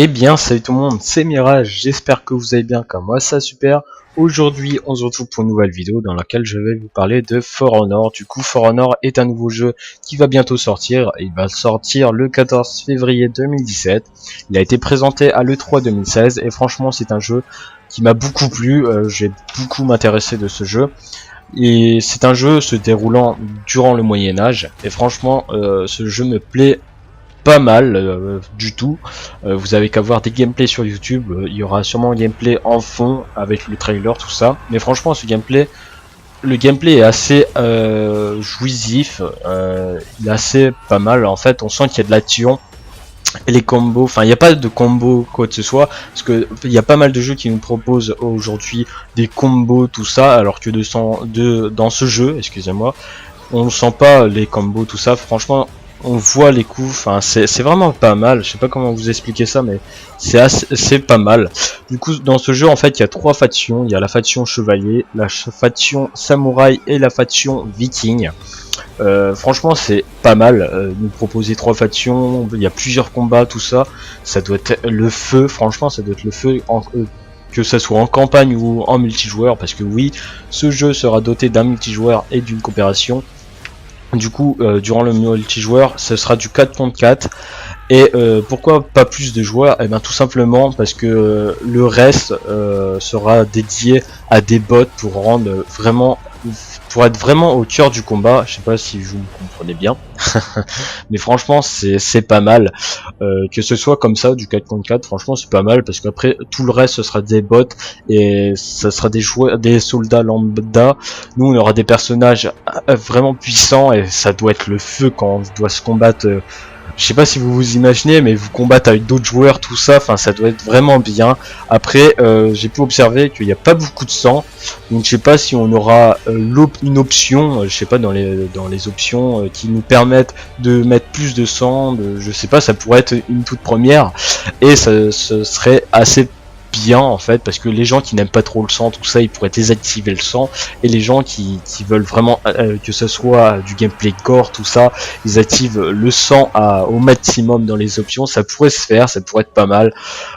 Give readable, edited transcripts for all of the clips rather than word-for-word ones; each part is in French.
Eh bien, salut tout le monde, c'est Mirage, j'espère que vous allez bien comme moi, ça super. Aujourd'hui, on se retrouve pour une nouvelle vidéo dans laquelle je vais vous parler de For Honor. Du coup, For Honor est un nouveau jeu qui va bientôt sortir. Il va sortir le 14 février 2017. Il a été présenté à l'E3 2016 et franchement, c'est un jeu qui m'a beaucoup plu. J'ai beaucoup m'intéressé de ce jeu. Et c'est un jeu se déroulant durant le Moyen-Âge. Et franchement, ce jeu me plaît pas mal du tout. Vous avez qu'à voir des gameplays sur YouTube, il y aura sûrement un gameplay en fond avec le trailer, tout ça. Mais franchement, le gameplay est assez jouissif, il est assez pas mal. En fait, on sent qu'il y a de l'action. Et les combos, enfin il n'y a pas de combo quoi que ce soit, parce que il y a pas mal de jeux qui nous proposent aujourd'hui des combos, tout ça, alors que dans ce jeu, excusez-moi, on ne sent pas les combos, tout ça. Franchement, on voit les coups, enfin c'est vraiment pas mal. Je sais pas comment vous expliquer ça, mais c'est pas mal. Du coup, dans ce jeu, en fait, il y a trois factions. Il y a la faction chevalier, la faction samouraï et la faction viking. Franchement, c'est pas mal. Nous proposer trois factions, il y a plusieurs combats, tout ça. Ça doit être le feu. Franchement, ça doit être le feu. Que ça soit en campagne ou en multijoueur, parce que oui, ce jeu sera doté d'un multijoueur et d'une coopération. Du coup, durant le multijoueur, ce sera du 4 contre 4. Et pourquoi pas plus de joueurs? Eh bien tout simplement parce que le reste sera dédié à des bots pour rendre pour être vraiment au cœur du combat. Je sais pas si vous me comprenez bien. Mais franchement c'est pas mal. Que ce soit comme ça, du 4 contre 4, franchement c'est pas mal, parce qu'après tout le reste ce sera des bots et ça sera des soldats lambda. Nous on aura des personnages vraiment puissants et ça doit être le feu quand on doit se combattre. Je sais pas si vous vous imaginez, mais vous combattez avec d'autres joueurs, tout ça, enfin ça doit être vraiment bien. Après, j'ai pu observer qu'il n'y a pas beaucoup de sang, donc je sais pas si on aura une option, je sais pas, dans les options qui nous permettent de mettre plus de sang, je sais pas, ça pourrait être une toute première, et ce serait assez bien en fait, parce que les gens qui n'aiment pas trop le sang, tout ça, ils pourraient désactiver le sang, et les gens qui veulent vraiment que ce soit du gameplay gore, tout ça, ils activent le sang au maximum dans les options. Ça pourrait se faire, ça pourrait être pas mal.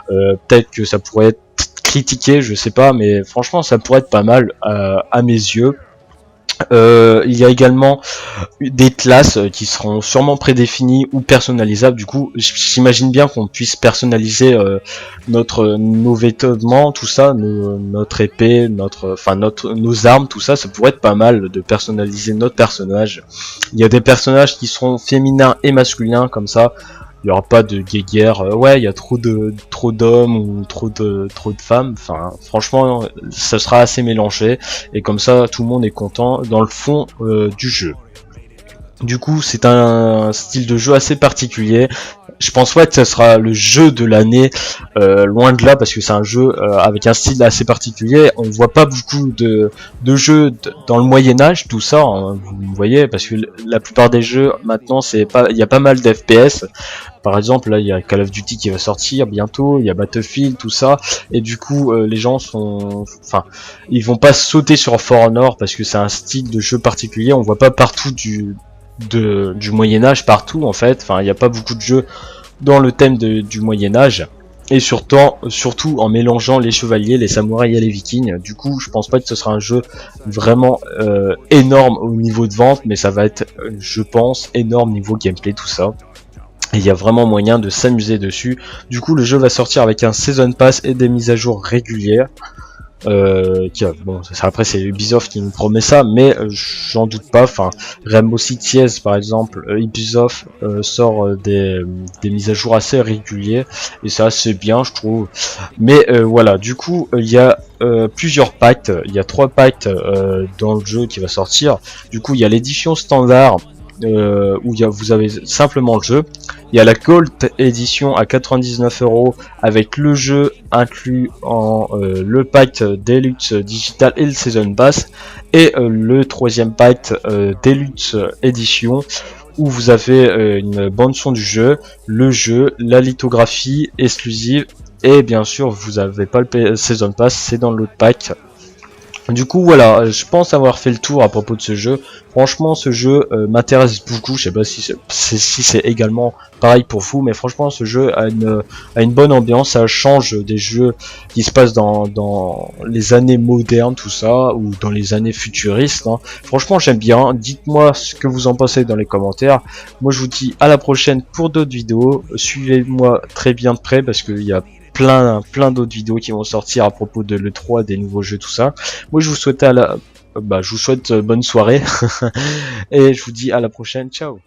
Peut-être que ça pourrait être critiqué, je sais pas, mais franchement ça pourrait être pas mal à mes yeux. Il y a également des classes qui seront sûrement prédéfinies ou personnalisables. Du coup, j'imagine bien qu'on puisse personnaliser nos vêtements, tout ça, notre épée, nos armes, tout ça. Ça pourrait être pas mal de personnaliser notre personnage. Il y a des personnages qui seront féminins et masculins, comme ça. Il n'y aura pas de guéguerre, ouais, il y a trop d'hommes ou trop de femmes. Enfin, franchement, ça sera assez mélangé, et comme ça, tout le monde est content dans le fond du jeu. Du coup, c'est un style de jeu assez particulier. Je pense pas que ça sera le jeu de l'année, loin de là, parce que c'est un jeu avec un style assez particulier. On voit pas beaucoup de jeux dans le Moyen-Âge, tout ça, hein, vous voyez, parce que la plupart des jeux maintenant, il y a pas mal d'FPS. Par exemple, là, il y a Call of Duty qui va sortir bientôt, il y a Battlefield, tout ça, et du coup, les gens ils vont pas sauter sur For Honor parce que c'est un style de jeu particulier. On voit pas partout du Moyen-Âge partout en fait. Enfin, il n'y a pas beaucoup de jeux dans le thème du Moyen-Âge, et surtout en mélangeant les chevaliers, les samouraïs et les vikings. Du coup, je pense pas que ce sera un jeu vraiment énorme au niveau de vente, mais ça va être, je pense, énorme niveau gameplay, tout ça. Et il y a vraiment moyen de s'amuser dessus. Du coup, le jeu va sortir avec un Season Pass et des mises à jour régulières. Bon, après c'est Ubisoft qui nous promet ça, mais j'en doute pas. Enfin, Rainbow Six Siege par exemple, Ubisoft sort des mises à jour assez régulières, et ça c'est bien, je trouve. Mais voilà, du coup il y a plusieurs packs. Il y a 3 packs dans le jeu qui va sortir. Du coup il y a l'édition standard, où vous avez simplement le jeu. Il y a la Gold Edition à 99 € avec le jeu inclus en le pack Deluxe Digital et le Season Pass, et le troisième pack Deluxe Edition où vous avez une bande son du jeu, le jeu, la lithographie exclusive, et bien sûr vous avez pas le Season Pass, c'est dans l'autre pack. Du coup voilà, je pense avoir fait le tour à propos de ce jeu. Franchement ce jeu m'intéresse beaucoup, je sais pas si c'est également pareil pour vous, mais franchement ce jeu a une bonne ambiance, ça change des jeux qui se passent dans les années modernes, tout ça, ou dans les années futuristes. Hein. Franchement j'aime bien, dites-moi ce que vous en pensez dans les commentaires. Moi je vous dis à la prochaine pour d'autres vidéos, suivez-moi très bien de près parce qu'il y a plein d'autres vidéos qui vont sortir à propos de l'E3, des nouveaux jeux, tout ça. Moi je vous souhaite je vous souhaite bonne soirée et je vous dis à la prochaine, ciao.